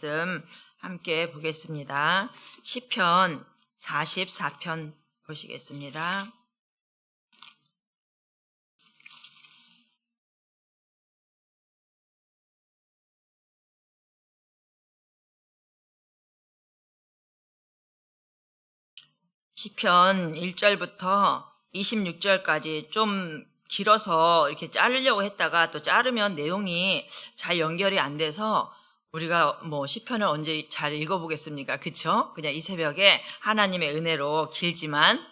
말씀 함께 보겠습니다. 시편 44편 보시겠습니다. 시편 1절부터 26절까지 좀 길어서 이렇게 자르려고 했다가 또 자르면 내용이 잘 연결이 안 돼서 우리가 시편을 언제 잘 읽어보겠습니까? 그쵸? 그냥 이 새벽에 하나님의 은혜로 길지만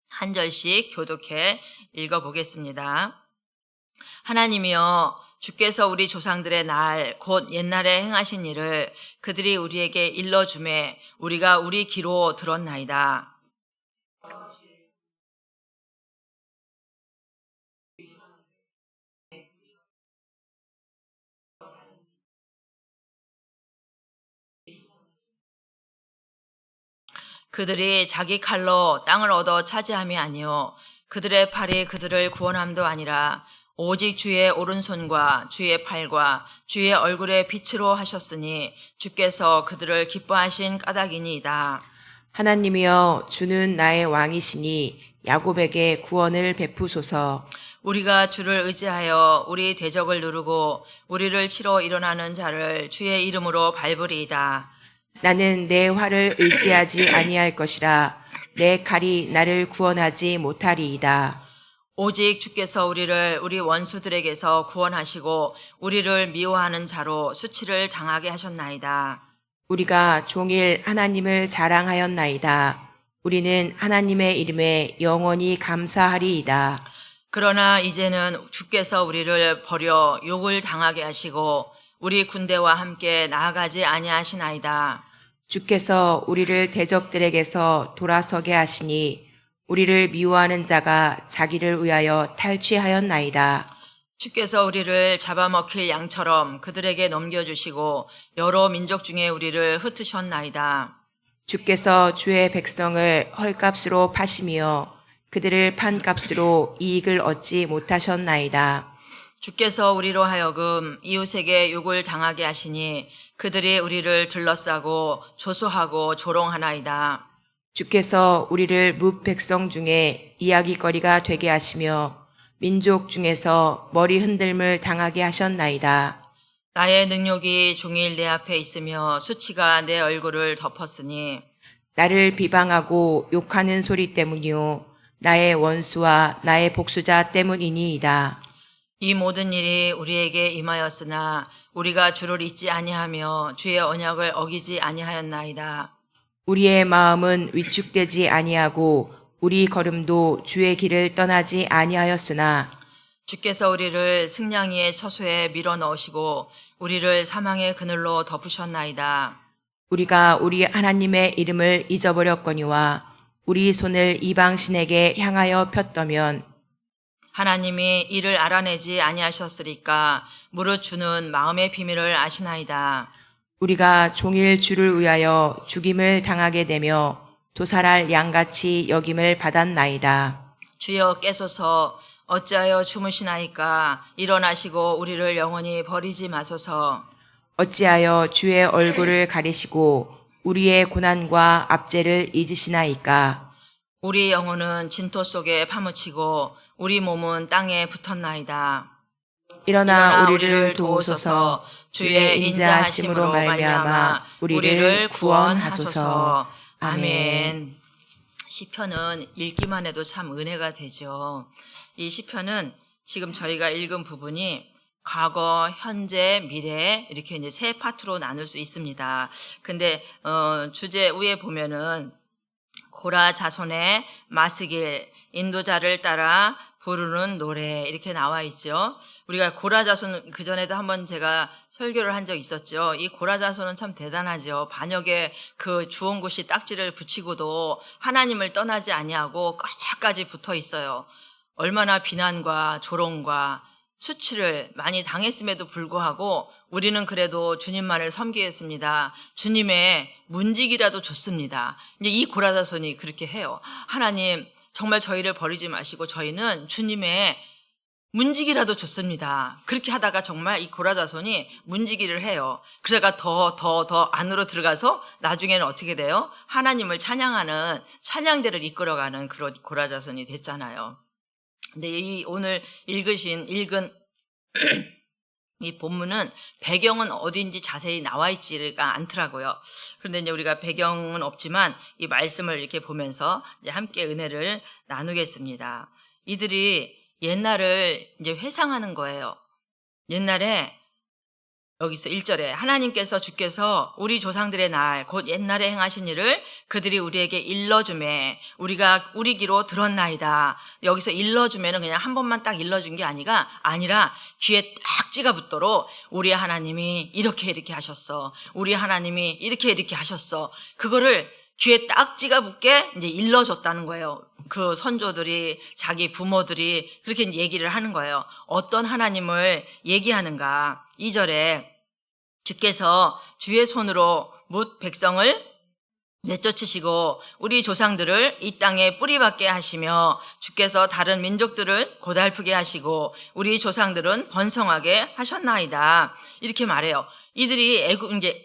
한 절씩 교독해 읽어보겠습니다. 하나님이여, 주께서 우리 조상들의 날 곧 옛날에 행하신 일을 그들이 우리에게 일러주매 우리가 우리 귀로 들었나이다. 그들이 자기 칼로 땅을 얻어 차지함이 아니요 그들의 팔이 그들을 구원함도 아니라 오직 주의 오른손과 주의 팔과 주의 얼굴의 빛으로 하셨으니 주께서 그들을 기뻐하신 까닭이니이다. 하나님이여, 주는 나의 왕이시니 야곱에게 구원을 베푸소서. 우리가 주를 의지하여 우리 대적을 누르고 우리를 치러 일어나는 자를 주의 이름으로 밟으리이다. 나는 내 활을 의지하지 아니할 것이라. 내 칼이 나를 구원하지 못하리이다. 오직 주께서 우리를 우리 원수들에게서 구원하시고 우리를 미워하는 자로 수치를 당하게 하셨나이다. 우리가 종일 하나님을 자랑하였나이다. 우리는 하나님의 이름에 영원히 감사하리이다. 그러나 이제는 주께서 우리를 버려 욕을 당하게 하시고 우리 군대와 함께 나아가지 아니하시나이다. 주께서 우리를 대적들에게서 돌아서게 하시니 우리를 미워하는 자가 자기를 위하여 탈취하였나이다. 주께서 우리를 잡아먹힐 양처럼 그들에게 넘겨주시고 여러 민족 중에 우리를 흩으셨나이다. 주께서 주의 백성을 헐값으로 파시며 그들을 판 값으로 이익을 얻지 못하셨나이다. 주께서 우리로 하여금 이웃에게 욕을 당하게 하시니 그들이 우리를 둘러싸고 조소하고 조롱하나이다. 주께서 우리를 뭇 백성 중에 이야기거리가 되게 하시며 민족 중에서 머리 흔들림을 당하게 하셨나이다. 나의 능욕이 종일 내 앞에 있으며 수치가 내 얼굴을 덮었으니 나를 비방하고 욕하는 소리 때문이요 나의 원수와 나의 복수자 때문이니이다. 이 모든 일이 우리에게 임하였으나 우리가 주를 잊지 아니하며 주의 언약을 어기지 아니하였나이다. 우리의 마음은 위축되지 아니하고 우리 걸음도 주의 길을 떠나지 아니하였으나 주께서 우리를 승냥이의 처소에 밀어 넣으시고 우리를 사망의 그늘로 덮으셨나이다. 우리가 우리 하나님의 이름을 잊어버렸거니와 우리 손을 이방신에게 향하여 폈더면 하나님이 이를 알아내지 아니하셨으리까 무릇 주는 마음의 비밀을 아시나이다. 우리가 종일 주를 위하여 죽임을 당하게 되며 도살할 양같이 여김을 받았나이다. 주여 깨소서. 어찌하여 주무시나이까. 일어나시고 우리를 영원히 버리지 마소서. 어찌하여 주의 얼굴을 가리시고 우리의 고난과 압제를 잊으시나이까. 우리 영혼은 진토 속에 파묻히고 우리 몸은 땅에 붙었나이다. 일어나 우리를 도우소서. 주의 인자하심으로 말미암아 우리를 구원하소서. 아멘. 시편은 읽기만 해도 참 은혜가 되죠. 이 시편은 지금 저희가 읽은 부분이 과거, 현재, 미래 이렇게 이제 세 파트로 나눌 수 있습니다. 근데 주제 위에 보면은 고라 자손의 마스길, 인도자를 따라 부르는 노래 이렇게 나와 있죠. 우리가 고라 자손 그전에도 한번 제가 설교를 한 적 있었죠. 이 고라 자손은 참 대단하죠. 반역의 그 주온 곳이 딱지를 붙이고도 하나님을 떠나지 아니하고 끝까지 붙어 있어요. 얼마나 비난과 조롱과 수치를 많이 당했음에도 불구하고 우리는 그래도 주님만을 섬기겠습니다. 주님의 문지기라도 좋습니다. 이제 이 고라자손이 그렇게 해요. 하나님 정말 저희를 버리지 마시고 저희는 주님의 문지기라도 좋습니다. 그렇게 하다가 정말 이 고라자손이 문지기를 해요. 그러다가 더 안으로 들어가서 나중에는 어떻게 돼요? 하나님을 찬양하는 찬양대를 이끌어가는 그런 고라자손이 됐잖아요. 근데 이 오늘 읽은 이 본문은 배경은 어딘지 자세히 나와 있지가 않더라고요. 그런데 이제 우리가 배경은 없지만 이 말씀을 이렇게 보면서 이제 함께 은혜를 나누겠습니다. 이들이 옛날을 이제 회상하는 거예요. 옛날에 여기서 1절에 하나님께서 주께서 우리 조상들의 날 곧 옛날에 행하신 일을 그들이 우리에게 일러주매 우리가 우리 귀로 들었나이다. 여기서 일러주매는 그냥 한 번만 딱 일러준 게 아니라 귀에 딱 찌가 붙도록 우리 하나님이 이렇게 하셨어. 우리 하나님이 이렇게 하셨어. 그거를 귀에 딱 찌가 붙게 이제 일러줬다는 거예요. 그 선조들이 자기 부모들이 그렇게 이제 얘기를 하는 거예요. 어떤 하나님을 얘기하는가. 2절에 주께서 주의 손으로 뭇 백성을 내쫓으시고 우리 조상들을 이 땅에 뿌리박게 하시며 주께서 다른 민족들을 고달프게 하시고 우리 조상들은 번성하게 하셨나이다. 이렇게 말해요. 이들이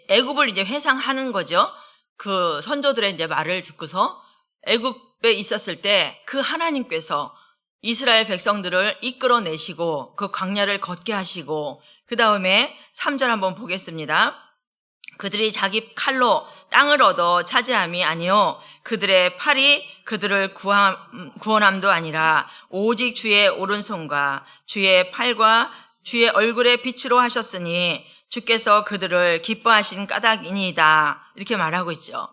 애굽을 이제 회상하는 거죠. 그 선조들의 이제 말을 듣고서 애굽에 있었을 때 그 하나님께서 이스라엘 백성들을 이끌어내시고 그 광야를 걷게 하시고 그 다음에 3절 한번 보겠습니다. 그들이 자기 칼로 땅을 얻어 차지함이 아니요 그들의 팔이 그들을 구원함도 아니라 오직 주의 오른손과 주의 팔과 주의 얼굴의 빛으로 하셨으니 주께서 그들을 기뻐하신 까닭이니이다. 이렇게 말하고 있죠.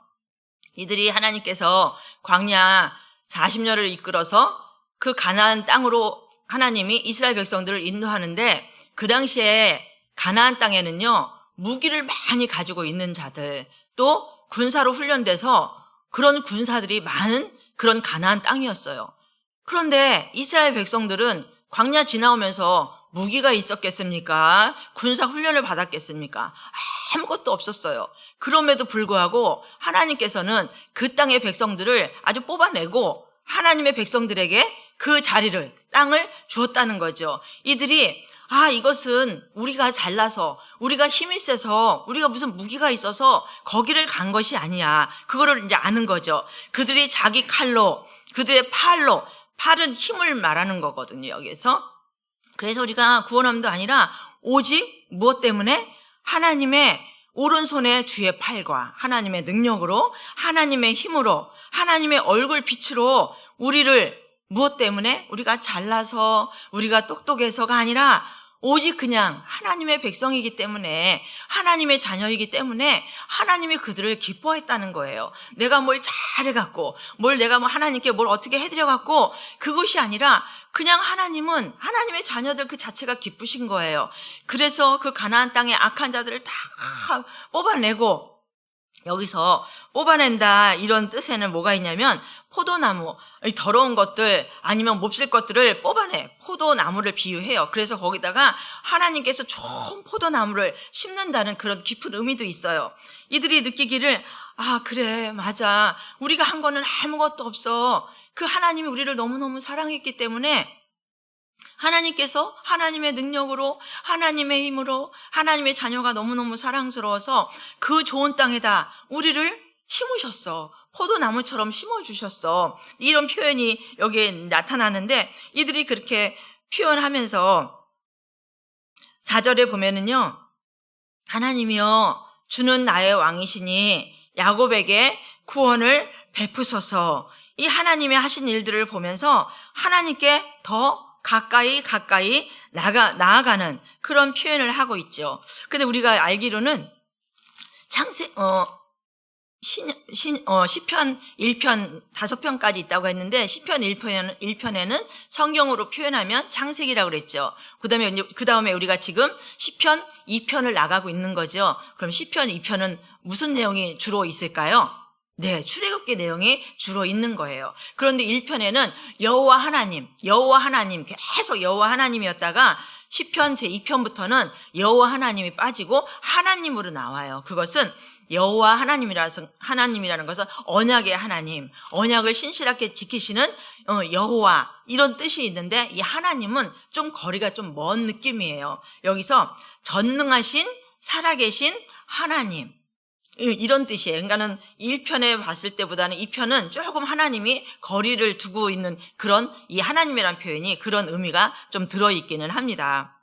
이들이 하나님께서 광야 40년을 이끌어서 그 가나안 땅으로 하나님이 이스라엘 백성들을 인도하는데 그 당시에 가나안 땅에는요 무기를 많이 가지고 있는 자들 또 군사로 훈련돼서 그런 군사들이 많은 그런 가나안 땅이었어요. 그런데 이스라엘 백성들은 광야 지나오면서 무기가 있었겠습니까? 군사 훈련을 받았겠습니까? 아무것도 없었어요. 그럼에도 불구하고 하나님께서는 그 땅의 백성들을 아주 뽑아내고 하나님의 백성들에게 그 자리를, 땅을 주었다는 거죠. 이들이 이것은 우리가 잘나서 우리가 힘이 세서 우리가 무슨 무기가 있어서 거기를 간 것이 아니야. 그거를 이제 아는 거죠. 그들이 자기 칼로 그들의 팔은 힘을 말하는 거거든요. 여기서 그래서 우리가 구원함도 아니라 오직 무엇 때문에 하나님의 오른손에 주의 팔과 하나님의 능력으로 하나님의 힘으로 하나님의 얼굴 빛으로 우리를 무엇 때문에 우리가 잘나서 우리가 똑똑해서가 아니라 오직 그냥 하나님의 백성이기 때문에 하나님의 자녀이기 때문에 하나님이 그들을 기뻐했다는 거예요. 내가 뭘 잘해갖고 내가 하나님께 뭘 어떻게 해드려갖고 그것이 아니라 그냥 하나님은 하나님의 자녀들 그 자체가 기쁘신 거예요. 그래서 그 가나안 땅의 악한 자들을 다 뽑아내고 여기서 뽑아낸다 이런 뜻에는 뭐가 있냐면 포도나무, 더러운 것들 아니면 몹쓸 것들을 뽑아내 포도나무를 비유해요. 그래서 거기다가 하나님께서 좋은 포도나무를 심는다는 그런 깊은 의미도 있어요. 이들이 느끼기를 그래 맞아 우리가 한 거는 아무것도 없어. 그 하나님이 우리를 너무너무 사랑했기 때문에 하나님께서 하나님의 능력으로 하나님의 힘으로 하나님의 자녀가 너무너무 사랑스러워서 그 좋은 땅에다 우리를 심으셨어. 포도나무처럼 심어주셨어. 이런 표현이 여기에 나타나는데 이들이 그렇게 표현하면서 4절에 보면은요. 하나님이여 주는 나의 왕이시니 야곱에게 구원을 베푸소서. 이 하나님의 하신 일들을 보면서 하나님께 더 가까이 나아가는 그런 표현을 하고 있죠. 근데 우리가 알기로는 시편 1편 5편까지 있다고 했는데 시편 1편에는 성경으로 표현하면 창세기라고 그랬죠. 그 다음에 우리가 지금 시편 2편을 나가고 있는 거죠. 그럼 시편 2편은 무슨 내용이 주로 있을까요? 네, 출애굽기 내용이 주로 있는 거예요. 그런데 1편에는 여호와 하나님, 계속 여호와 하나님이었다가 시편 제2편부터는 여호와 하나님이 빠지고 하나님으로 나와요. 그것은 여호와 하나님이라는 것은 언약의 하나님, 언약을 신실하게 지키시는 여호와, 이런 뜻이 있는데, 이 하나님은 좀 거리가 좀 먼 느낌이에요. 여기서 전능하신 살아계신 하나님, 이런 뜻이에요. 그러니까는 1편에 봤을 때보다는 2편은 조금 하나님이 거리를 두고 있는 그런, 이 하나님이라는 표현이 그런 의미가 좀 들어있기는 합니다.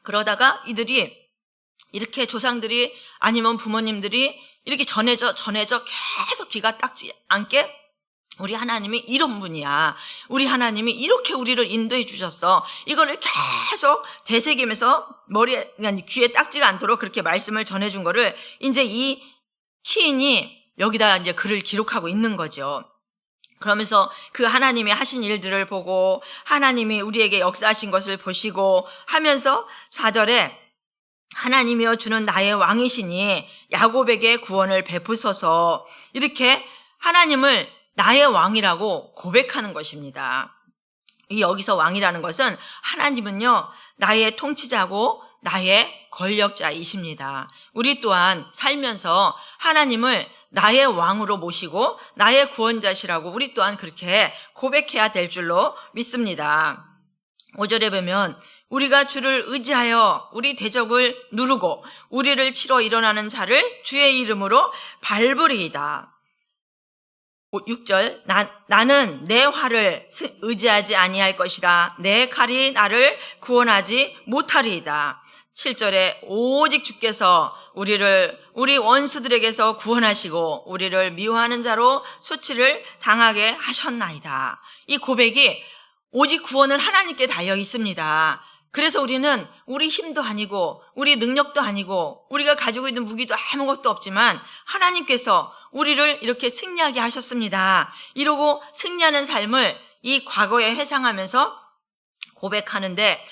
그러다가 이들이 이렇게 조상들이 아니면 부모님들이 이렇게 전해져 계속 귀가 닦지 않게, 우리 하나님이 이런 분이야, 우리 하나님이 이렇게 우리를 인도해 주셨어, 이거를 계속 되새기면서 귀에 닦지가 않도록 그렇게 말씀을 전해준 거를 이제 이 시인이 여기다 이제 글을 기록하고 있는 거죠. 그러면서 그 하나님이 하신 일들을 보고 하나님이 우리에게 역사하신 것을 보시고 하면서 4절에 하나님이여 주는 나의 왕이시니 야곱에게 구원을 베푸소서, 이렇게 하나님을 나의 왕이라고 고백하는 것입니다. 이 여기서 왕이라는 것은 하나님은요, 나의 통치자고 나의 권력자이십니다. 우리 또한 살면서 하나님을 나의 왕으로 모시고 나의 구원자시라고 우리 또한 그렇게 고백해야 될 줄로 믿습니다. 5절에 보면 우리가 주를 의지하여 우리 대적을 누르고 우리를 치러 일어나는 자를 주의 이름으로 밟으리이다. 6절 나는 내 활을 의지하지 아니할 것이라 내 칼이 나를 구원하지 못하리이다. 7절에 오직 주께서 우리 원수들에게서 구원하시고 우리를 미워하는 자로 수치를 당하게 하셨나이다. 이 고백이 오직 구원은 하나님께 달려 있습니다. 그래서 우리는 우리 힘도 아니고 우리 능력도 아니고 우리가 가지고 있는 무기도 아무것도 없지만 하나님께서 우리를 이렇게 승리하게 하셨습니다. 이러고 승리하는 삶을 이 과거에 회상하면서 고백하는데,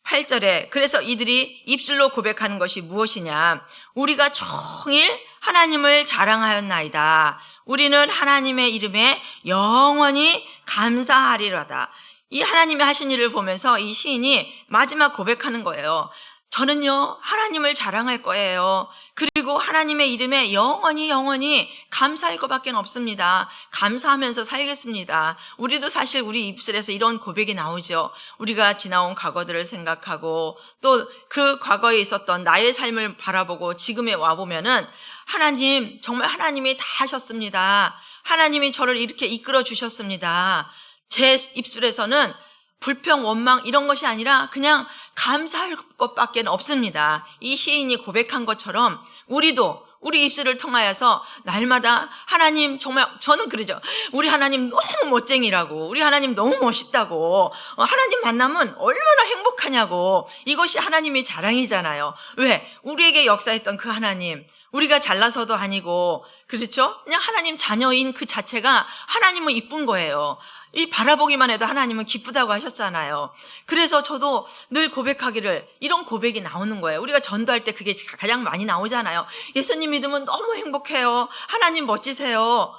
8절에 그래서 이들이 입술로 고백하는 것이 무엇이냐, 우리가 종일 하나님을 자랑하였나이다. 우리는 하나님의 이름에 영원히 감사하리로다. 이 하나님이 하신 일을 보면서 이 시인이 마지막 고백하는 거예요. 저는요, 하나님을 자랑할 거예요. 그리고 하나님의 이름에 영원히 감사할 것밖에 없습니다. 감사하면서 살겠습니다. 우리도 사실 우리 입술에서 이런 고백이 나오죠. 우리가 지나온 과거들을 생각하고 또 그 과거에 있었던 나의 삶을 바라보고 지금에 와보면은 하나님, 정말 하나님이 다 하셨습니다. 하나님이 저를 이렇게 이끌어 주셨습니다. 제 입술에서는 불평, 원망 이런 것이 아니라 그냥 감사할 것밖에 없습니다. 이 시인이 고백한 것처럼 우리도 우리 입술을 통하여서 날마다 하나님, 정말 저는 그러죠. 우리 하나님 너무 멋쟁이라고, 우리 하나님 너무 멋있다고, 하나님 만나면 얼마나 행복하냐고, 이것이 하나님의 자랑이잖아요. 왜? 우리에게 역사했던 그 하나님, 우리가 잘나서도 아니고, 그렇죠? 그냥 하나님 자녀인 그 자체가 하나님은 이쁜 거예요. 이 바라보기만 해도 하나님은 기쁘다고 하셨잖아요. 그래서 저도 늘 고백하기를, 이런 고백이 나오는 거예요. 우리가 전도할 때 그게 가장 많이 나오잖아요. 예수님 믿으면 너무 행복해요. 하나님 멋지세요.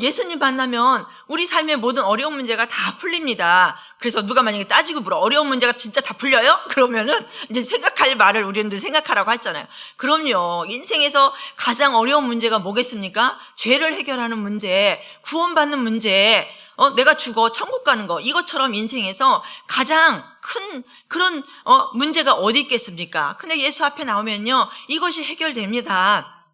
예수님 만나면 우리 삶의 모든 어려운 문제가 다 풀립니다. 그래서 누가 만약에 따지고 물어, 어려운 문제가 진짜 다 풀려요? 그러면은 이제 생각할 말을 우리는 늘 생각하라고 했잖아요. 그럼요. 인생에서 가장 어려운 문제가 뭐겠습니까? 죄를 해결하는 문제, 구원받는 문제, 내가 죽어 천국 가는 거, 이것처럼 인생에서 가장 큰 그런 문제가 어디 있겠습니까? 근데 예수 앞에 나오면요, 이것이 해결됩니다.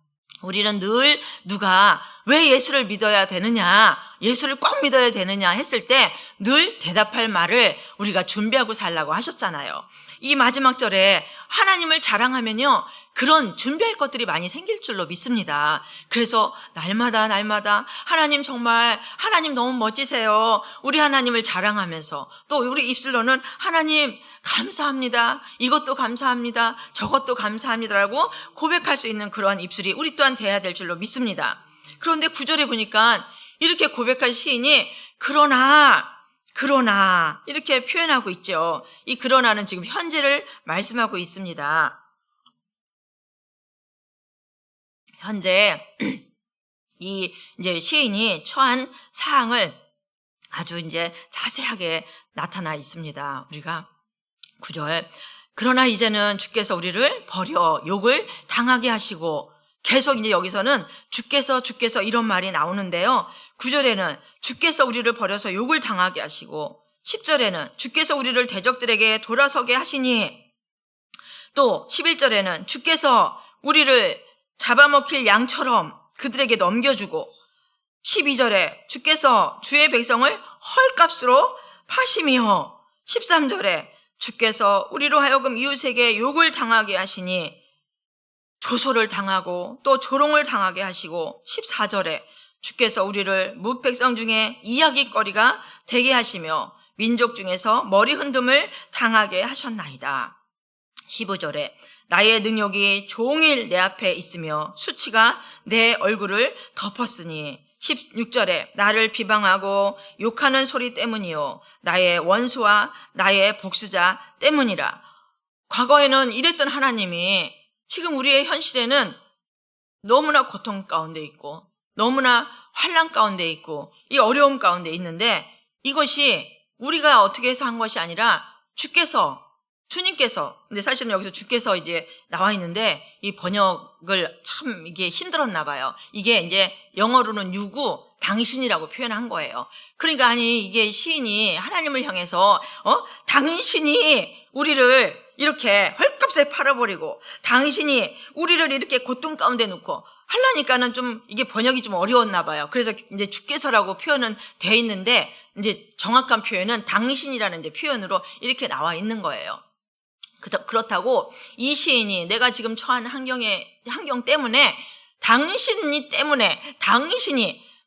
우리는 늘 누가 왜 예수를 믿어야 되느냐, 예수를 꼭 믿어야 되느냐 했을 때 늘 대답할 말을 우리가 준비하고 살라고 하셨잖아요. 이 마지막 절에 하나님을 자랑하면요, 그런 준비할 것들이 많이 생길 줄로 믿습니다. 그래서 날마다 하나님, 정말 하나님 너무 멋지세요. 우리 하나님을 자랑하면서 또 우리 입술로는 하나님 감사합니다, 이것도 감사합니다, 저것도 감사합니다라고 고백할 수 있는 그러한 입술이 우리 또한 돼야 될 줄로 믿습니다. 그런데 9절에 보니까 이렇게 고백한 시인이 그러나 이렇게 표현하고 있죠. 이 그러나는 지금 현재를 말씀하고 있습니다. 현재 이 이제 시인이 처한 사항을 아주 이제 자세하게 나타나 있습니다. 우리가 9절. 그러나 이제는 주께서 우리를 버려 욕을 당하게 하시고, 계속 이제 여기서는 주께서 이런 말이 나오는데요. 9절에는 주께서 우리를 버려서 욕을 당하게 하시고, 10절에는 주께서 우리를 대적들에게 돌아서게 하시니, 또 11절에는 주께서 우리를 잡아먹힐 양처럼 그들에게 넘겨주고, 12절에 주께서 주의 백성을 헐값으로 파시며, 13절에 주께서 우리로 하여금 이웃에게 욕을 당하게 하시니 조소를 당하고 또 조롱을 당하게 하시고, 14절에 주께서 우리를 무백성 중에 이야기거리가 되게 하시며 민족 중에서 머리 흔듦을 당하게 하셨나이다. 15절에 나의 능력이 종일 내 앞에 있으며 수치가 내 얼굴을 덮었으니, 16절에 나를 비방하고 욕하는 소리 때문이요 나의 원수와 나의 복수자 때문이라. 과거에는 이랬던 하나님이 지금 우리의 현실에는 너무나 고통 가운데 있고 너무나 환난 가운데 있고 이 어려움 가운데 있는데, 이것이 우리가 어떻게 해서 한 것이 아니라 주님께서, 근데 사실은 여기서 주께서 이제 나와 있는데 이 번역을 참 이게 힘들었나 봐요. 이게 이제 영어로는 유구 당신이라고 표현한 거예요. 그러니까 아니 이게 시인이 하나님을 향해서 당신이 우리를 이렇게 헐값에 팔아버리고 당신이 우리를 이렇게 고통 가운데 놓고 하려니까는 좀 이게 번역이 좀 어려웠나 봐요. 그래서 이제 주께서라고 표현은 돼 있는데 이제 정확한 표현은 당신이라는 이제 표현으로 이렇게 나와 있는 거예요. 그렇다고 이 시인이 내가 지금 처한 환경 때문에 당신이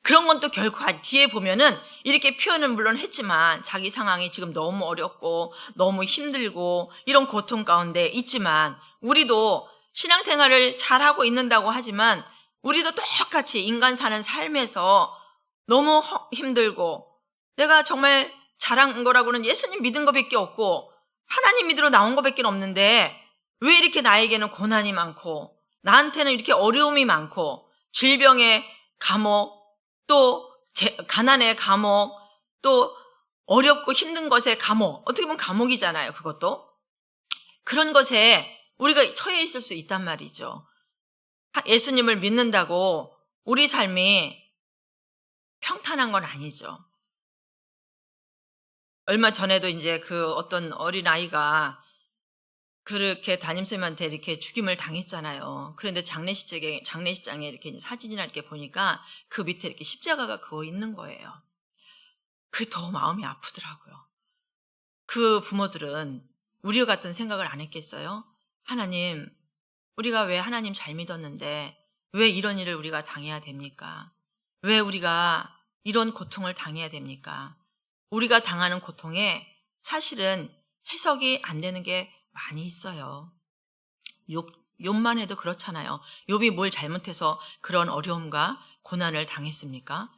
그런 건 또 결코 뒤에 보면은 이렇게 표현은 물론 했지만 자기 상황이 지금 너무 어렵고 너무 힘들고 이런 고통 가운데 있지만, 우리도 신앙생활을 잘하고 있는다고 하지만 우리도 똑같이 인간 사는 삶에서 너무 힘들고, 내가 정말 잘한 거라고는 예수님 믿은 거밖에 없고 하나님 믿으러 나온 거밖에 없는데 왜 이렇게 나에게는 고난이 많고 나한테는 이렇게 어려움이 많고 질병의 감옥, 또 가난의 감옥, 또 어렵고 힘든 것의 감옥, 어떻게 보면 감옥이잖아요. 그것도 그런 것에 우리가 처해 있을 수 있단 말이죠. 예수님을 믿는다고 우리 삶이 평탄한 건 아니죠. 얼마 전에도 이제 그 어떤 어린아이가 그렇게 담임선생님한테 이렇게 죽임을 당했잖아요. 그런데 장례식장에 이렇게 이제 사진이나 이렇게 보니까 그 밑에 이렇게 십자가가 그어 있는 거예요. 그게 더 마음이 아프더라고요. 그 부모들은 우리와 같은 생각을 안 했겠어요? 하나님, 우리가 왜 하나님 잘 믿었는데 왜 이런 일을 우리가 당해야 됩니까? 왜 우리가 이런 고통을 당해야 됩니까? 우리가 당하는 고통에 사실은 해석이 안 되는 게 많이 있어요. 욥만 해도 그렇잖아요. 욥이 뭘 잘못해서 그런 어려움과 고난을 당했습니까?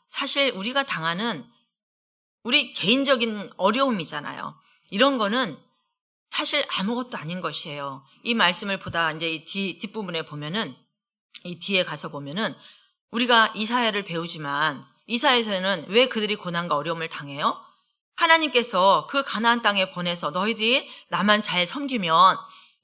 사실 우리가 당하는 우리 개인적인 어려움이잖아요. 이런 거는 사실 아무것도 아닌 것이에요. 이 말씀을 보다 이제 이 뒷부분에 보면은, 이 뒤에 가서 보면은 우리가 이사야를 배우지만 이사야에서는 왜 그들이 고난과 어려움을 당해요? 하나님께서 그 가나안 땅에 보내서 너희들이 나만 잘 섬기면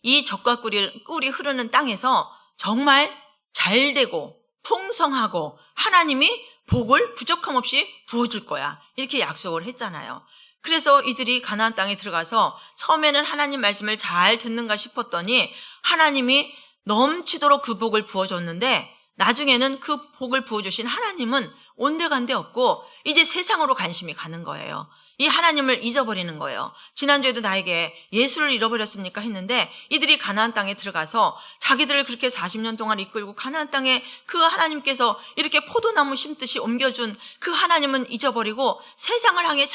이 젖과 꿀이 흐르는 땅에서 정말 잘되고 풍성하고 하나님이 복을 부족함 없이 부어줄 거야, 이렇게 약속을 했잖아요. 그래서 이들이 가나안 땅에 들어가서 처음에는 하나님 말씀을 잘 듣는가 싶었더니 하나님이 넘치도록 그 복을 부어줬는데, 나중에는 그 복을 부어주신 하나님은 온데간데 없고 이제 세상으로 관심이 가는 거예요. 이 하나님을 잊어버리는 거예요. 지난주에도 나에게 예수를 잃어버렸습니까 했는데, 이들이 가나안 땅에 들어가서 자기들을 그렇게 40년 동안 이끌고 가나안 땅에 그 하나님께서 이렇게 포도나무 심듯이 옮겨준 그 하나님은 잊어버리고 세상을 향해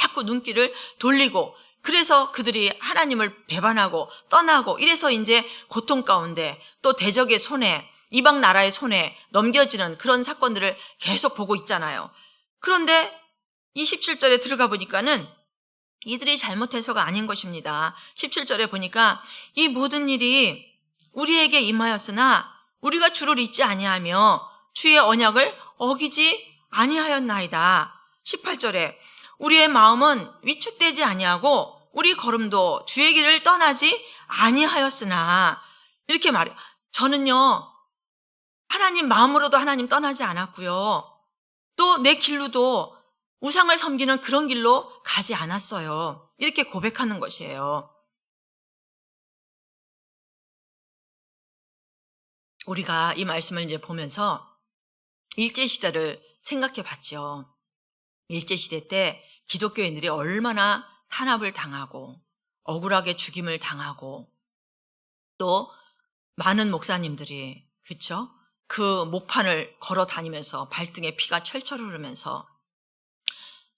자꾸 눈길을 돌리고, 그래서 그들이 하나님을 배반하고 떠나고 이래서 이제 고통 가운데 또 대적의 손에, 이방 나라의 손에 넘겨지는 그런 사건들을 계속 보고 있잖아요. 그런데 이 17절에 들어가 보니까는 이들이 잘못해서가 아닌 것입니다. 17절에 보니까 이 모든 일이 우리에게 임하였으나 우리가 주를 잊지 아니하며 주의 언약을 어기지 아니하였나이다. 18절에 우리의 마음은 위축되지 아니하고 우리 걸음도 주의 길을 떠나지 아니하였으나, 이렇게 말해요. 저는요, 하나님 마음으로도 하나님 떠나지 않았고요. 또 내 길로도 우상을 섬기는 그런 길로 가지 않았어요. 이렇게 고백하는 것이에요. 우리가 이 말씀을 이제 보면서 일제시대를 생각해 봤죠. 일제시대 때 기독교인들이 얼마나 탄압을 당하고 억울하게 죽임을 당하고 또 많은 목사님들이, 그쵸? 그 목판을 걸어 다니면서 발등에 피가 철철 흐르면서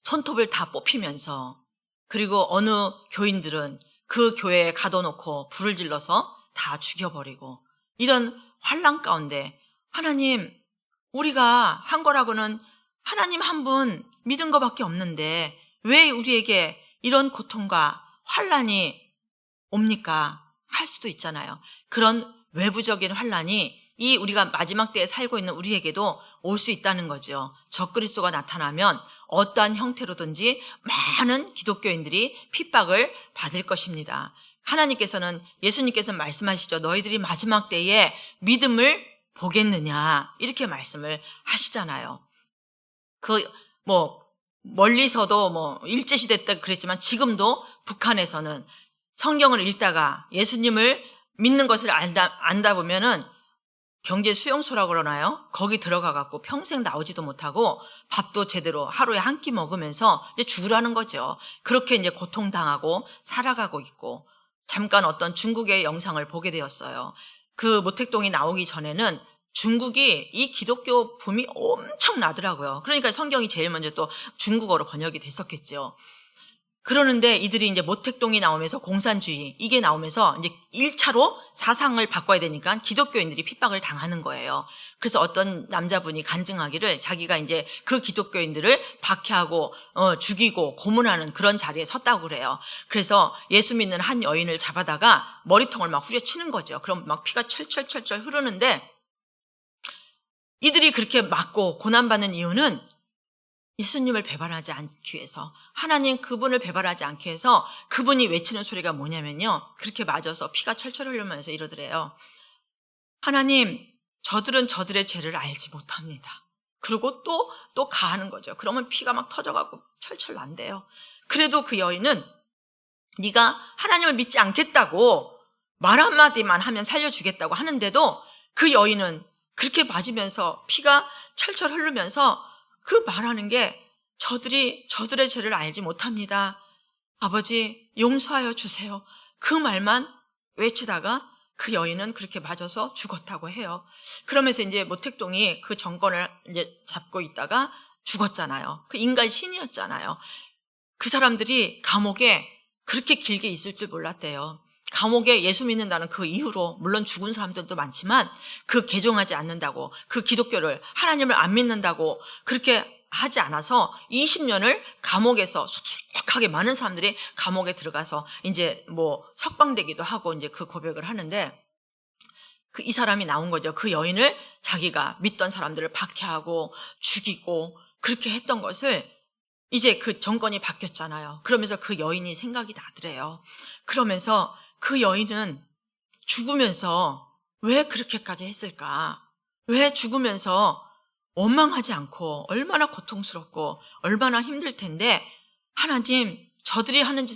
손톱을 다 뽑히면서, 그리고 어느 교인들은 그 교회에 가둬놓고 불을 질러서 다 죽여버리고, 이런 환난 가운데 하나님, 우리가 한 거라고는 하나님 한 분 믿은 것밖에 없는데 왜 우리에게 이런 고통과 환난이 옵니까? 할 수도 있잖아요. 그런 외부적인 환난이 이 우리가 마지막 때에 살고 있는 우리에게도 올 수 있다는 거죠. 적그리스도가 나타나면 어떠한 형태로든지 많은 기독교인들이 핍박을 받을 것입니다. 하나님께서는, 예수님께서는 말씀하시죠. 너희들이 마지막 때에 믿음을 보겠느냐, 이렇게 말씀을 하시잖아요. 멀리서도 일제시대 때 그랬지만 지금도 북한에서는 성경을 읽다가 예수님을 믿는 것을 안다 보면은 경제 수용소라고 그러나요? 거기 들어가갖고 평생 나오지도 못하고 밥도 제대로 하루에 한 끼 먹으면서 이제 죽으라는 거죠. 그렇게 이제 고통당하고 살아가고 있고, 잠깐 어떤 중국의 영상을 보게 되었어요. 그 모택동이 나오기 전에는 중국이 이 기독교 붐이 엄청 나더라고요. 그러니까 성경이 제일 먼저 또 중국어로 번역이 됐었겠죠. 그러는데 이들이 이제 모택동이 나오면서 공산주의, 이게 나오면서 이제 1차로 사상을 바꿔야 되니까 기독교인들이 핍박을 당하는 거예요. 그래서 어떤 남자분이 간증하기를 자기가 이제 그 기독교인들을 박해하고 죽이고 고문하는 그런 자리에 섰다고 그래요. 그래서 예수 믿는 한 여인을 잡아다가 머리통을 막 후려치는 거죠. 그럼 막 피가 철철철철 흐르는데, 이들이 그렇게 맞고 고난받는 이유는 예수님을 배반하지 않기 위해서, 하나님 그분을 배반하지 않기 위해서 그분이 외치는 소리가 뭐냐면요, 그렇게 맞아서 피가 철철 흘리면서 이러더래요. 하나님, 저들은 저들의 죄를 알지 못합니다. 그리고 또 가하는 거죠. 그러면 피가 막 터져가고 철철 난대요. 그래도 그 여인은 네가 하나님을 믿지 않겠다고 말 한마디만 하면 살려주겠다고 하는데도 그 여인은 그렇게 맞으면서 피가 철철 흐르면서 그 말하는 게, 저들의 죄를 알지 못합니다. 아버지 용서하여 주세요. 그 말만 외치다가 그 여인은 그렇게 맞아서 죽었다고 해요. 그러면서 이제 모택동이 그 정권을 이제 잡고 있다가 죽었잖아요. 그 인간 신이었잖아요. 그 사람들이 감옥에 그렇게 길게 있을 줄 몰랐대요. 감옥에 예수 믿는다는 그 이유로, 물론 죽은 사람들도 많지만 그 개종하지 않는다고, 그 기독교를, 하나님을 안 믿는다고 그렇게 하지 않아서 20년을 감옥에서 수두룩하게 많은 사람들이 감옥에 들어가서 이제 석방되기도 하고 이제 그 고백을 하는데, 이 사람이 나온 거죠. 그 여인을 자기가 믿던 사람들을 박해하고 죽이고 그렇게 했던 것을 이제 그 정권이 바뀌었잖아요. 그러면서 그 여인이 생각이 나더래요. 그러면서 그 여인은 죽으면서 왜 그렇게까지 했을까? 왜 죽으면서 원망하지 않고, 얼마나 고통스럽고 얼마나 힘들 텐데, 하나님, 저들이 하는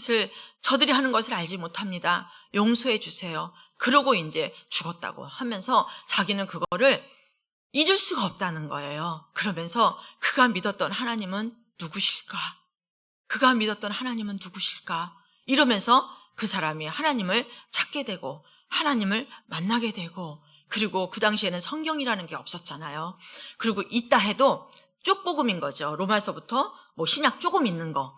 것을 알지 못합니다. 용서해 주세요. 그러고 이제 죽었다고 하면서 자기는 그거를 잊을 수가 없다는 거예요. 그러면서 그가 믿었던 하나님은 누구실까? 그가 믿었던 하나님은 누구실까? 이러면서 그 사람이 하나님을 찾게 되고 하나님을 만나게 되고, 그리고 그 당시에는 성경이라는 게 없었잖아요. 그리고 있다 해도 쪽복음인 거죠. 로마서부터 신약 조금 있는 거,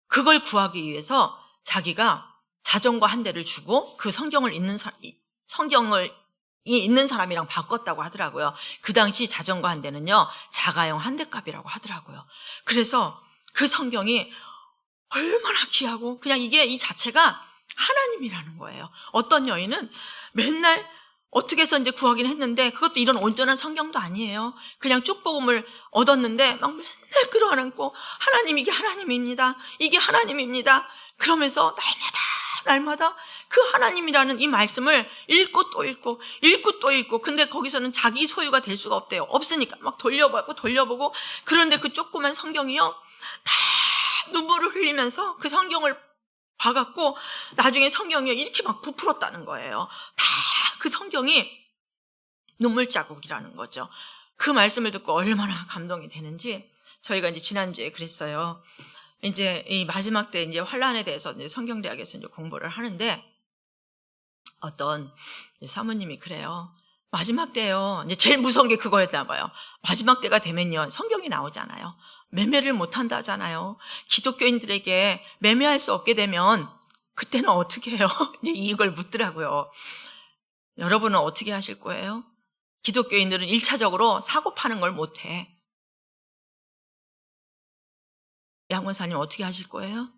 그걸 구하기 위해서 자기가 자전거 한 대를 주고 그 성경을 읽는 사람이랑 바꿨다고 하더라고요. 그 당시 자전거 한 대는요, 자가용 한 대 값이라고 하더라고요. 그래서 그 성경이 얼마나 귀하고, 그냥 이 자체가 하나님이라는 거예요. 어떤 여인은 맨날 어떻게 해서 이제 구하긴 했는데 그것도 이런 온전한 성경도 아니에요. 그냥 쪽복음을 얻었는데 막 맨날 끌어안고 하나님 이게 하나님입니다. 이게 하나님입니다. 그러면서 날마다 그 하나님이라는 이 말씀을 읽고 또 읽고 읽고 또 읽고 근데 거기서는 자기 소유가 될 수가 없대요. 없으니까 막 돌려보고 그런데 그 조그만 성경이요. 다 눈물을 흘리면서 그 성경을 봐갖고 나중에 성경이 이렇게 막 부풀었다는 거예요. 다 그 성경이 눈물 자국이라는 거죠. 그 말씀을 듣고 얼마나 감동이 되는지 저희가 이제 지난주에 그랬어요. 이제 이 마지막 때 이제 환란에 대해서 이제 성경대학에서 이제 공부를 하는데 어떤 사모님이 그래요. 마지막 때요. 이제 제일 무서운 게 그거였나 봐요. 마지막 때가 되면요. 성경이 나오잖아요. 매매를 못 한다잖아요. 기독교인들에게 매매할 수 없게 되면 그때는 어떻게 해요? 이제 이걸 묻더라고요. 여러분은 어떻게 하실 거예요? 기독교인들은 1차적으로 사고 파는 걸 못 해. 양 권사님 어떻게 하실 거예요?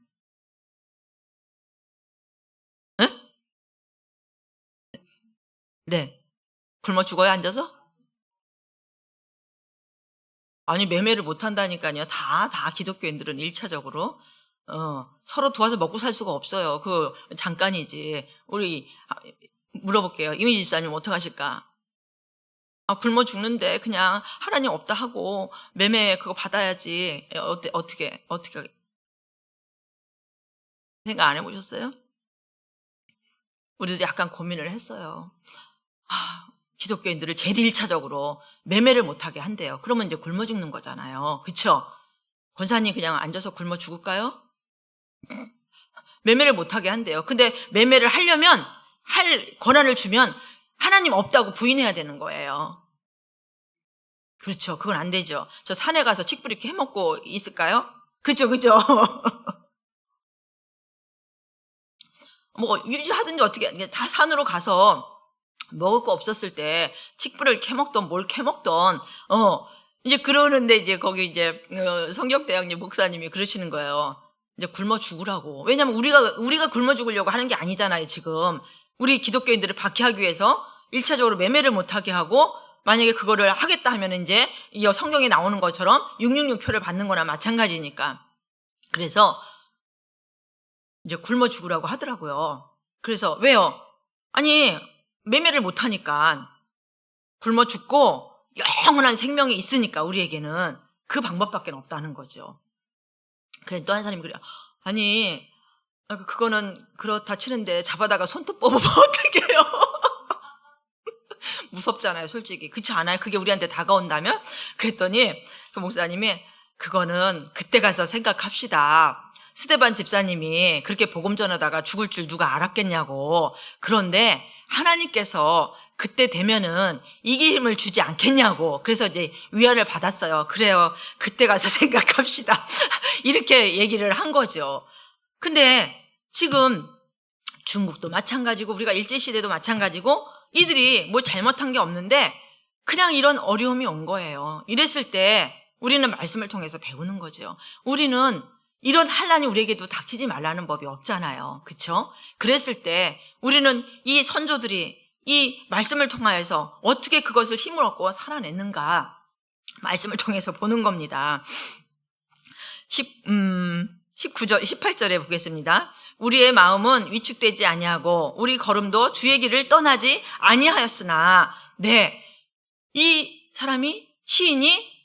네? 네. 굶어 죽어요, 앉아서? 아니, 매매를 못 한다니까요. 다 기독교인들은 1차적으로. 서로 도와서 먹고 살 수가 없어요. 그, 잠깐이지. 우리, 물어볼게요. 이민희 집사님 어떻게 하실까? 굶어 죽는데 그냥 하나님 없다 하고 매매 그거 받아야지. 어떻게 생각 안 해보셨어요? 우리도 약간 고민을 했어요. 기독교인들을 제일 1차적으로 매매를 못하게 한대요. 그러면 이제 굶어 죽는 거잖아요. 그쵸? 권사님 그냥 앉아서 굶어 죽을까요? 매매를 못하게 한대요. 근데 매매를 하려면 할 권한을 주면 하나님 없다고 부인해야 되는 거예요. 그렇죠. 그건 안 되죠. 저 산에 가서 칡뿌리 이렇게 해먹고 있을까요? 그죠. 뭐 유지하든지 어떻게 다 산으로 가서 먹을 거 없었을 때 칡뿌리를 캐먹던 뭘 캐먹던 이제 그러는데 이제 거기 이제 성격대학 목사님이 그러시는 거예요. 이제 굶어 죽으라고. 왜냐면 우리가 굶어 죽으려고 하는 게 아니잖아요. 지금 우리 기독교인들을 박해하기 위해서 1차적으로 매매를 못하게 하고 만약에 그거를 하겠다 하면 이제 이 성경에 나오는 것처럼 666표를 받는 거나 마찬가지니까. 그래서 이제 굶어 죽으라고 하더라고요. 그래서 왜요? 아니 매매를 못하니까 굶어 죽고 영원한 생명이 있으니까 우리에게는 그 방법밖에 없다는 거죠. 그래 또 한 사람이 그래요. 아니 그거는 그렇다 치는데 잡아다가 손톱 뽑으면 어떡해요? 무섭잖아요 솔직히. 그렇지 않아요? 그게 우리한테 다가온다면? 그랬더니 그 목사님이 그거는 그때 가서 생각합시다. 스데반 집사님이 그렇게 복음 전하다가 죽을 줄 누가 알았겠냐고. 그런데 하나님께서 그때 되면은 이기힘을 주지 않겠냐고. 그래서 이제 위안을 받았어요. 그래요. 그때 가서 생각합시다. 이렇게 얘기를 한 거죠. 근데 지금 중국도 마찬가지고 우리가 일제시대도 마찬가지고 이들이 뭐 잘못한 게 없는데 그냥 이런 어려움이 온 거예요. 이랬을 때 우리는 말씀을 통해서 배우는 거죠. 우리는 이런 환란이 우리에게도 닥치지 말라는 법이 없잖아요. 그렇죠? 그랬을 때 우리는 이 선조들이 이 말씀을 통하여서 어떻게 그것을 힘을 얻고 살아냈는가 말씀을 통해서 보는 겁니다. 18절에 보겠습니다. 우리의 마음은 위축되지 아니하고 우리 걸음도 주의 길을 떠나지 아니하였으나 네, 이 사람이 시인이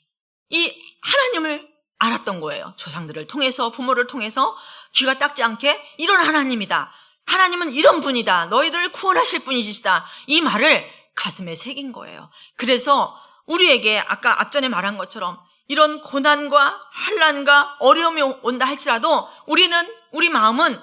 이 하나님을 알았던 거예요. 조상들을 통해서 부모를 통해서 귀가 닦지 않게 이런 하나님이다. 하나님은 이런 분이다. 너희들을 구원하실 분이시다. 이 말을 가슴에 새긴 거예요. 그래서 우리에게 아까 앞전에 말한 것처럼 이런 고난과 환난과 어려움이 온다 할지라도 우리 마음은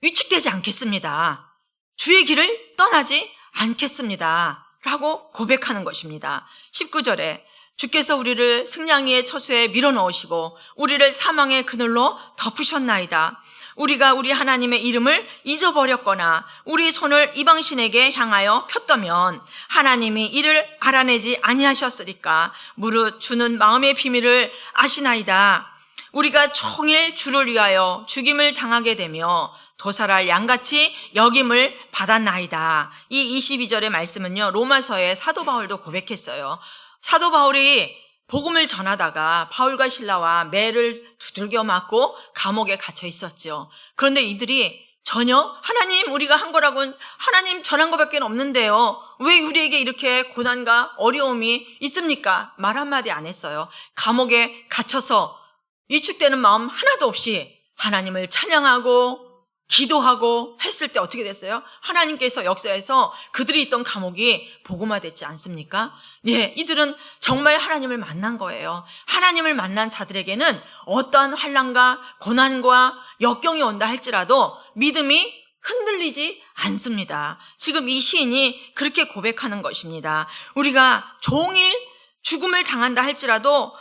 위축되지 않겠습니다. 주의 길을 떠나지 않겠습니다. 라고 고백하는 것입니다. 19절에 주께서 우리를 승냥이의 처소에 밀어넣으시고 우리를 사망의 그늘로 덮으셨나이다. 우리가 우리 하나님의 이름을 잊어버렸거나 우리 손을 이방신에게 향하여 폈다면 하나님이 이를 알아내지 아니하셨으리까. 무릇 주는 마음의 비밀을 아시나이다. 우리가 종일 주를 위하여 죽임을 당하게 되며 도살할 양같이 여김을 받았나이다. 이 22절의 말씀은요, 로마서에 사도 바울도 고백했어요. 사도 바울이 복음을 전하다가 바울과 실라와 매를 두들겨 맞고 감옥에 갇혀 있었죠. 그런데 이들이 전혀 하나님 우리가 한 거라고는 하나님 전한 것밖에 없는데요. 왜 우리에게 이렇게 고난과 어려움이 있습니까? 말 한마디 안 했어요. 감옥에 갇혀서 위축되는 마음 하나도 없이 하나님을 찬양하고 기도하고 했을 때 어떻게 됐어요? 하나님께서 역사에서 그들이 있던 감옥이 복음화됐지 않습니까? 예, 이들은 정말 하나님을 만난 거예요. 하나님을 만난 자들에게는 어떠한 환난과 고난과 역경이 온다 할지라도 믿음이 흔들리지 않습니다. 지금 이 시인이 그렇게 고백하는 것입니다. 우리가 종일 죽음을 당한다 할지라도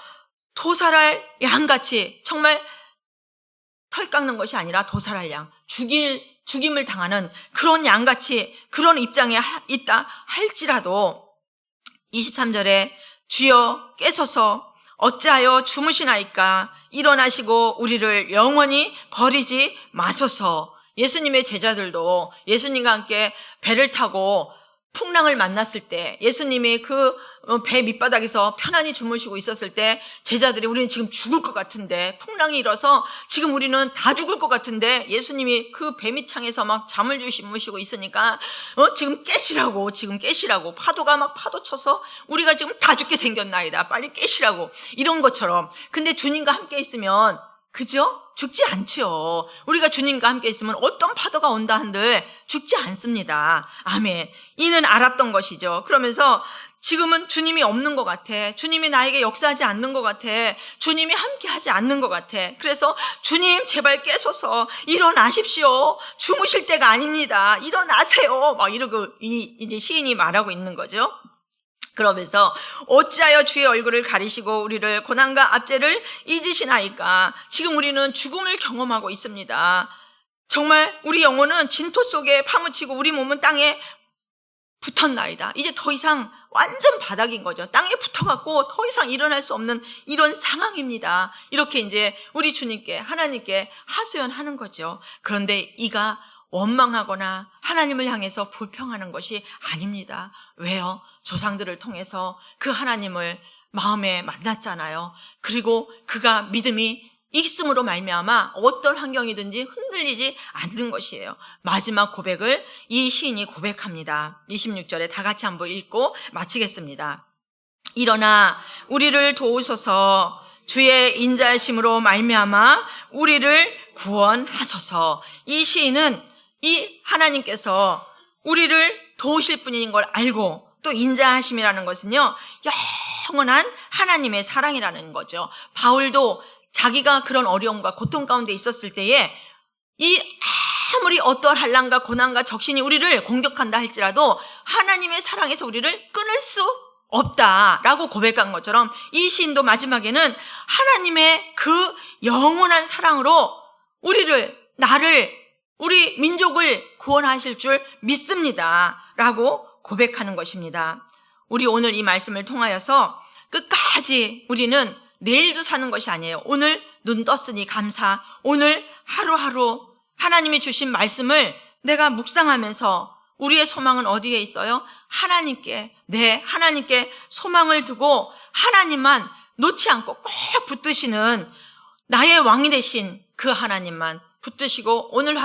도살할 양같이 정말 털 깎는 것이 아니라 도살할 양, 죽임을 당하는 그런 양같이 그런 입장에 있다 할지라도 23절에 주여 깨소서 어찌하여 주무시나이까 일어나시고 우리를 영원히 버리지 마소서. 예수님의 제자들도 예수님과 함께 배를 타고 풍랑을 만났을 때 예수님이 그 배 밑바닥에서 편안히 주무시고 있었을 때 제자들이 우리는 지금 죽을 것 같은데 풍랑이 일어서 지금 우리는 다 죽을 것 같은데 예수님이 그 배 밑창에서 막 잠을 주무시고 있으니까 지금 깨시라고 파도가 막 파도 쳐서 우리가 지금 다 죽게 생겼나이다 빨리 깨시라고 이런 것처럼. 근데 주님과 함께 있으면 그죠? 죽지 않지요. 우리가 주님과 함께 있으면 어떤 파도가 온다 한들 죽지 않습니다. 아멘. 이는 알았던 것이죠. 그러면서 지금은 주님이 없는 것 같아. 주님이 나에게 역사하지 않는 것 같아. 주님이 함께 하지 않는 것 같아. 그래서 주님 제발 깨소서 일어나십시오. 주무실 때가 아닙니다. 일어나세요. 막 이러고 이제 시인이 말하고 있는 거죠. 그러면서 어찌하여 주의 얼굴을 가리시고 우리를 고난과 압제를 잊으시나이까. 지금 우리는 죽음을 경험하고 있습니다. 정말 우리 영혼은 진토 속에 파묻히고 우리 몸은 땅에 붙었나이다. 이제 더 이상 완전 바닥인 거죠. 땅에 붙어갖고 더 이상 일어날 수 없는 이런 상황입니다. 이렇게 이제 우리 주님께 하나님께 하소연하는 거죠. 그런데 이가 원망하거나 하나님을 향해서 불평하는 것이 아닙니다. 왜요? 조상들을 통해서 그 하나님을 마음에 만났잖아요. 그리고 그가 믿음이 있음으로 말미암아 어떤 환경이든지 흔들리지 않는 것이에요. 마지막 고백을 이 시인이 고백합니다. 26절에 다 같이 한번 읽고 마치겠습니다. 일어나 우리를 도우소서 주의 인자하심으로 말미암아 우리를 구원하소서. 이 시인은 이 하나님께서 우리를 도우실 분인 걸 알고 또 인자하심이라는 것은요 영원한 하나님의 사랑이라는 거죠. 바울도 자기가 그런 어려움과 고통 가운데 있었을 때에 이 아무리 어떠한 환난과 고난과 적신이 우리를 공격한다 할지라도 하나님의 사랑에서 우리를 끊을 수 없다라고 고백한 것처럼 이 시인도 마지막에는 하나님의 그 영원한 사랑으로 우리 민족을 구원하실 줄 믿습니다 라고 고백하는 것입니다. 우리 오늘 이 말씀을 통하여서 끝까지 우리는 내일도 사는 것이 아니에요. 오늘 눈 떴으니 감사. 오늘 하루하루 하나님이 주신 말씀을 내가 묵상하면서 우리의 소망은 어디에 있어요? 하나님께 소망을 두고 하나님만 놓지 않고 꼭 붙드시는 나의 왕이 되신 그 하나님만 붙드시고 오늘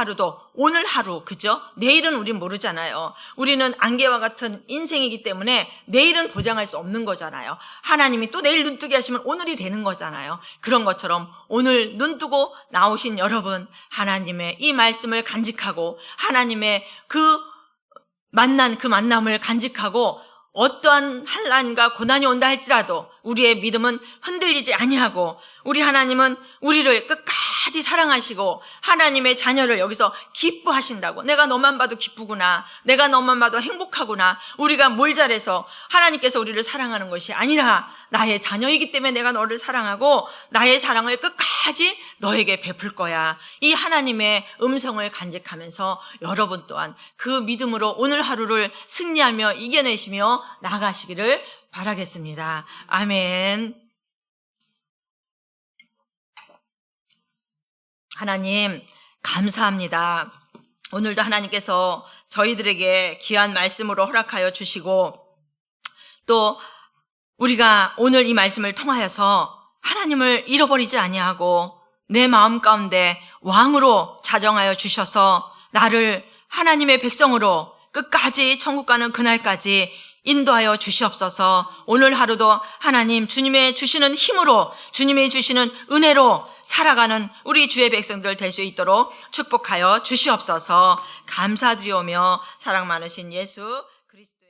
하루 그죠? 내일은 우린 모르잖아요. 우리는 안개와 같은 인생이기 때문에 내일은 보장할 수 없는 거잖아요. 하나님이 또 내일 눈뜨게 하시면 오늘이 되는 거잖아요. 그런 것처럼 오늘 눈뜨고 나오신 여러분 하나님의 이 말씀을 간직하고 하나님의 그 만남을 간직하고 어떠한 환난과 고난이 온다 할지라도 우리의 믿음은 흔들리지 아니하고 우리 하나님은 우리를 끝까지 사랑하시고 하나님의 자녀를 여기서 기뻐하신다고. 내가 너만 봐도 기쁘구나. 내가 너만 봐도 행복하구나. 우리가 뭘 잘해서 하나님께서 우리를 사랑하는 것이 아니라 나의 자녀이기 때문에 내가 너를 사랑하고 나의 사랑을 끝까지 너에게 베풀 거야. 이 하나님의 음성을 간직하면서 여러분 또한 그 믿음으로 오늘 하루를 승리하며 이겨내시며 나가시기를 바라겠습니다. 아멘. 하나님 감사합니다. 오늘도 하나님께서 저희들에게 귀한 말씀으로 허락하여 주시고 또 우리가 오늘 이 말씀을 통하여서 하나님을 잃어버리지 아니하고 내 마음 가운데 왕으로 자정하여 주셔서 나를 하나님의 백성으로 끝까지 천국 가는 그날까지 인도하여 주시옵소서. 오늘 하루도 하나님 주님의 주시는 힘으로 주님의 주시는 은혜로 살아가는 우리 주의 백성들 될 수 있도록 축복하여 주시옵소서. 감사드리오며 사랑 많으신 예수 그리스도